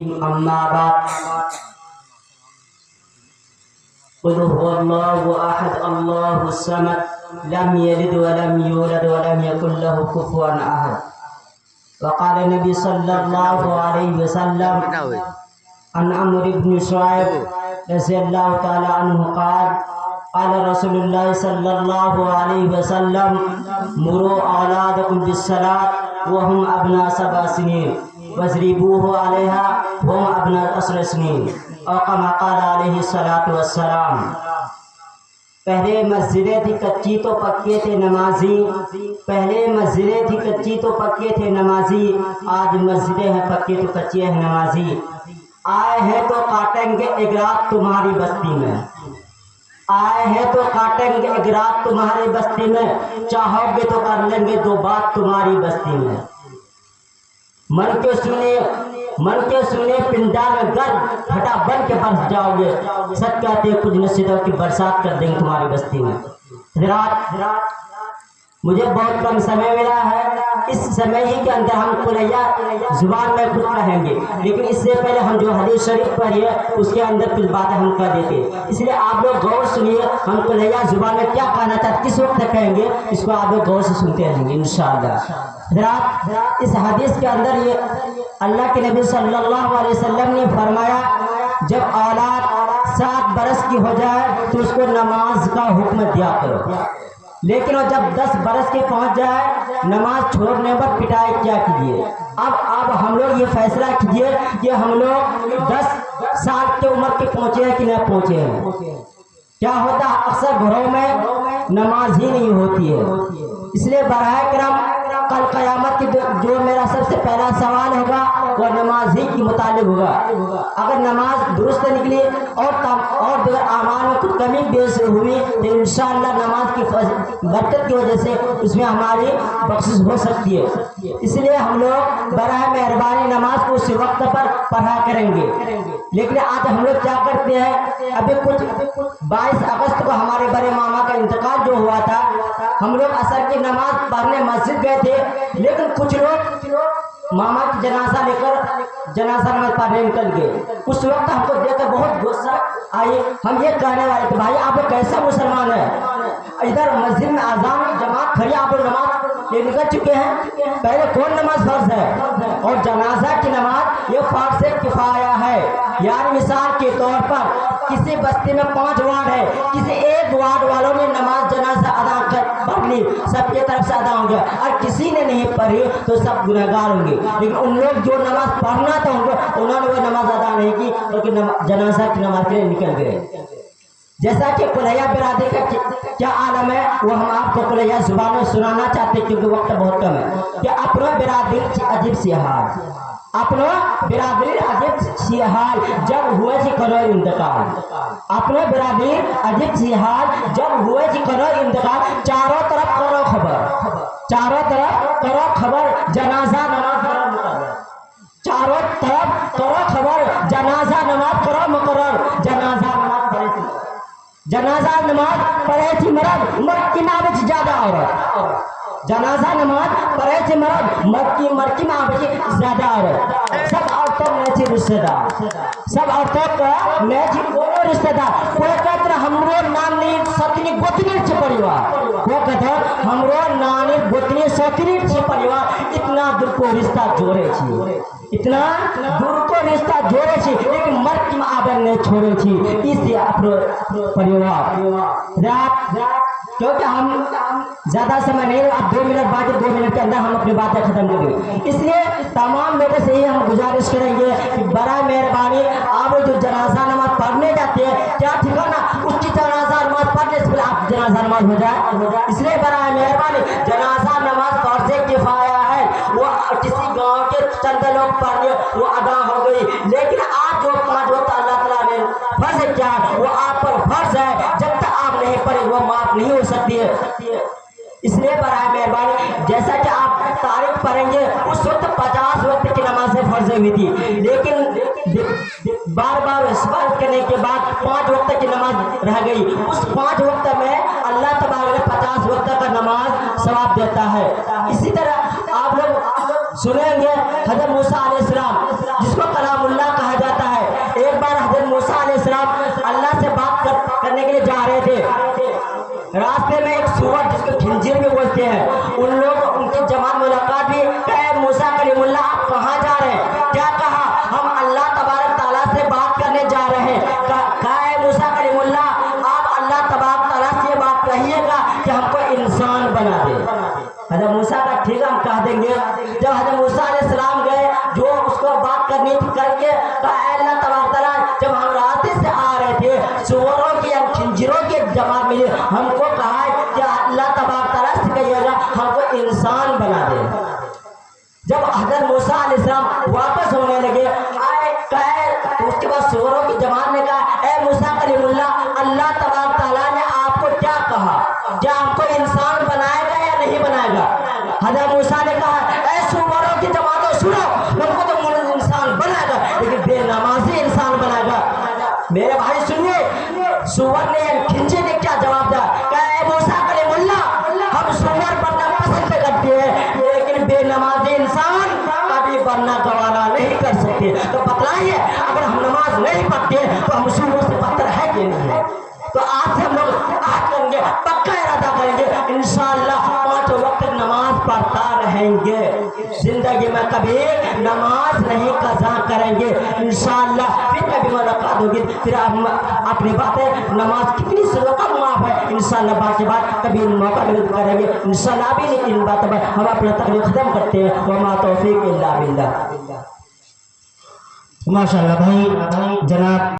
أما بعد قل هو الله أحد الله الصمد لم يلد ولم يولد ولم يكن له كفوا أحد وقال النبي صلى الله عليه وسلم عن عمرو بن شعيب رضي الله تعالى عنه قال قال رسول الله صلى الله عليه وسلم مروا أولادكم بالصلاة وهم أبناء 7 سنين واضربوه عليها وهم أبناء 10 سنين اور كما قال علیہ الصلوۃ والسلام۔ پہلے مسجدیں تھی کچی تو پکے تھے نمازی، پہلے مسجدیں تھی کچی تو پکے تھے نمازی، آج مسجدیں ہیں پکے تو کچے ہیں نمازی۔ آئے ہیں تو کاٹیں گے ایک رات تمہاری بستی میں، آئے ہیں تو کاٹیں گے ایک رات تمہاری بستی میں، چاہو گے تو کر لیں گے 2 بات تمہاری بستی میں۔ من کے سنے پنڈال میں گرد پھٹا بن کے برس جاؤ گے، سچ کہتے ہیں کچھ نصیحتوں کی برسات کر دیں گے تمہاری بستی میں۔ حضرات، مجھے بہت کم سمے ملا ہے، اس سمے ہی کے اندر ہم کلیہ زبان میں کچھ کہیں گے، لیکن اس سے پہلے ہم جو حدیث شریف پڑھی ہے اس کے اندر کچھ باتیں ہم کہہ دیتے ہیں، اس لیے آپ لوگ غور سنیے ہم کلیہ زبان میں کیا کہنا چاہتے کس وقت کہیں گے، اس کو آپ لوگ غور سے سنتے رہیں گے انشاءاللہ۔ حضرات، اس حدیث کے اندر یہ اللہ کے نبی صلی اللہ علیہ وسلم نے فرمایا جب اولاد 7 برس کی ہو جائے تو اس کو نماز کا حکم دیا کرو، لیکن وہ جب 10 برس کے پہنچ جائے نماز چھوڑنے پر پٹائی کیا کیجیے۔ اب ہم لوگ یہ فیصلہ کیجیے کہ ہم لوگ 10 سال کی عمر کے پہنچے ہیں کہ نہ پہنچے ہیں۔ کیا ہوتا ہے اکثر گھروں میں نماز ہی نہیں ہوتی ہے، اس لیے براہ کرم کل قیامت کی جو میرا سب سے پہلا سوال ہوگا وہ نماز ہی کے متعلق ہوگا۔ اگر نماز درست نکلی اور دیگر اعمال میں کچھ کمی بیش ہوئی تو انشاءاللہ نماز کی برکت کی وجہ سے اس میں ہماری بخشش ہو سکتی ہے، اس لیے ہم لوگ براہ مہربانی نماز کو اسی وقت پر پڑھا کریں گے۔ لیکن آج ہم لوگ کیا کرتے ہیں، ابھی کچھ 22 اگست کو ہمارے بڑے ماما کا انتقال جو ہوا تھا، ہم لوگ عصر کی نماز پڑھنے مسجد گئے تھے، لیکن کچھ لوگ ماما کی جنازہ لے کر جنازہ نماز پڑھنے نکل گئے۔ اس وقت ہم کو دیکھ کر بہت غصہ آئی، ہم یہ کہنے والے تھے بھائی آپ لوگ کیسا مسلمان ہیں، ادھر مسجد میں اذان جماعت کھڑی آپ لوگ نماز یہ نکل چکے ہیں، پہلے کون نماز فرض ہے، اور جنازہ کی نماز یہ فرض کفایہ ہے، یعنی مثال کے طور پر کسی بستی میں 5 وارڈ ہے، کسی ایک وارڈ والوں نے نماز جنازہ ادا کر پڑھ لی، سب کی طرف سے ادا ہو گیا، اور کسی نے نہیں پڑھی تو سب گنہگار ہوں گے، لیکن ان لوگ جو نماز پڑھنا تھا انہوں نے وہ نماز ادا نہیں کی بلکہ جنازہ کی نماز کے لیے نکل گئے۔ جیسا کہ کلیہ برادری کا کیا عالم ہے وہ ہم آپ کو کلیہ زبان میں سنانا چاہتے ہیں کیونکہ وقت بہت کم ہے کہ اپنا برادری عجیب سی حال، اپنا برادری عجیب سی حال جب ہوئے جی کرو انتقال، اپنا برادری عجیب سی حال جب ہوئے جی کرو انتقال، چاروں طرف کرو خبر، چاروں طرف کرو خبر جنازہ نماز کرو مقرر، چاروں طرف کرو خبر جنازہ نماز کرو مقرر، جنازہ نماز پڑھے تھی، جنازہ نماز پڑھے تھی مرد کی ماں بچ زیادہ عورت، جنازہ نماز پڑھے تھی مرد کی ماں بچ زیادہ عورت، سب عورتوں میں تھی رشتہ دار، سب عورتوں کا میں تھی کوئی رشتہ دار، کوئی کہتا ہے ہمرو نانی سوتنی گوتنی چھ پریوار، وہ کہتا ہے ہمرو نانی گوتنی سوتنی چھ پریوار، اتنا دور کو رشتہ جوڑے تھی، اتنا دور کو رشتہ جوڑے تھی، لیکن مرد کی ماں بہن نے چھوڑے تھی، اس لیے اپنا پریوار رات کیونکہ ہم زیادہ سمے نہیں، اب 2 منٹ باقی، 2 منٹ کے اندر ہم اپنی باتیں ختم کریں گے، اس لیے تمام لوگوں سے ہی ہم گزارش کریں گے کہ برائے مہربانی آپ جو جنازہ نماز پڑھنے جاتے ہیں کیا ٹھکانا اس کی جنازہ نماز پڑھنے سے پہلے آپ جنازہ نماز ہو جائے، اس لیے برائے مہربانی جنازہ نماز فرض کفایہ ہے، وہ کسی گاؤں کے چند لوگ پڑھنے وہ ادا ہو گئی، لیکن آپ جو 5 وقت اللہ تعالیٰ نے فرض کیا وہ آپ پر فرض ہے، جب تک آپ نہیں پڑھے وہ معاف نہیں ہو سکتی ہے، اس لیے برائے مہربانی جیسا کہ آپ تاریخ پڑھیں گے اس وقت 50 وقت کی نمازیں فرض ہوئی تھی، لیکن بار بار اسپاٹ کرنے کے بعد 5 وقت کی نماز رہ گئی، اس 5 وقت میں اللہ تبارک 50 وقت کا نماز ثواب دیتا ہے۔ اسی طرح آپ لوگ سنیں گے حضرت موسیٰ علیہ السلام جس کو کلام اللہ ہم اللہ تبارک تعالیٰ سے بات کرنے جا رہے ہیں. کہا اے موسیٰ کلیم اللہ آپ اللہ تبارک تعالیٰ سے یہ بات کہیے گا کہ ہم کو انسان بنا دے. حضرت موسیٰ کا ٹھیک ہم کہہ دیں گے. جب حضرت موسیٰ علیہ السلام گئے جو اس کو بات کرنی تھی کر کے کہا اے اللہ تبارک تعالیٰ جب ہم راستے سے آ رہے تھے سوروں کی یا خنجروں کی جماعت ملی ہم کو کہا کہ اللہ تبارک تعالیٰ سے کہیے گا ہم کو انسان بنا دے. جب حضرت موسیٰ علیہ السلام واپس ہونے لگے آئے کہے اس کے بعد سوروں کی جماعت نے کہا اے موسیٰ کلیم اللہ اللہ تبارک تعالیٰ نے آپ کو کیا کہا کیا ہم کو انسان بنائے گا یا نہیں بنائے گا. حضرت موسیٰ نے کہا اے سوروں کی جماعتوں سنو ہم کو تو انسان بنائے گا لیکن بے نمازی انسان بنائے گا. میرے بھائی سنیے سور نے یا کھنجے نے کیا جواب دیا کہ اے موسیٰ کلیم اللہ ہم سور بننا پسند کرتے ہیں لیکن بے نمازی انسان کبھی بننا گوارا نہیں کر سکتے. تو بتلائیے اگر ہم نماز نہیں پڑھتے تو ہم سوروں سے بدتر ہے کہ نہیں ہے. تو آج سے ہم لوگ آج کریں گے پکا ارادہ کریں گے انشاءاللہ 5 وقت نماز پڑھتا رہیں گے. زندگی میں کبھی نماز نہیں قضا کریں گے انشاءاللہ. پھر کبھی ملاقات ہوگی پھر ہم اپنی باتیں نماز کتنی سلو کا معاف ہے انشاءاللہ باقی بات کبھی موقع مل کریں گے انشاءاللہ. ابھی نہیں ان باتوں پر ہم اپنا تقریر ختم کرتے ہیں. وما توفیق الا باللہ. ماشاءاللہ بھائی جناب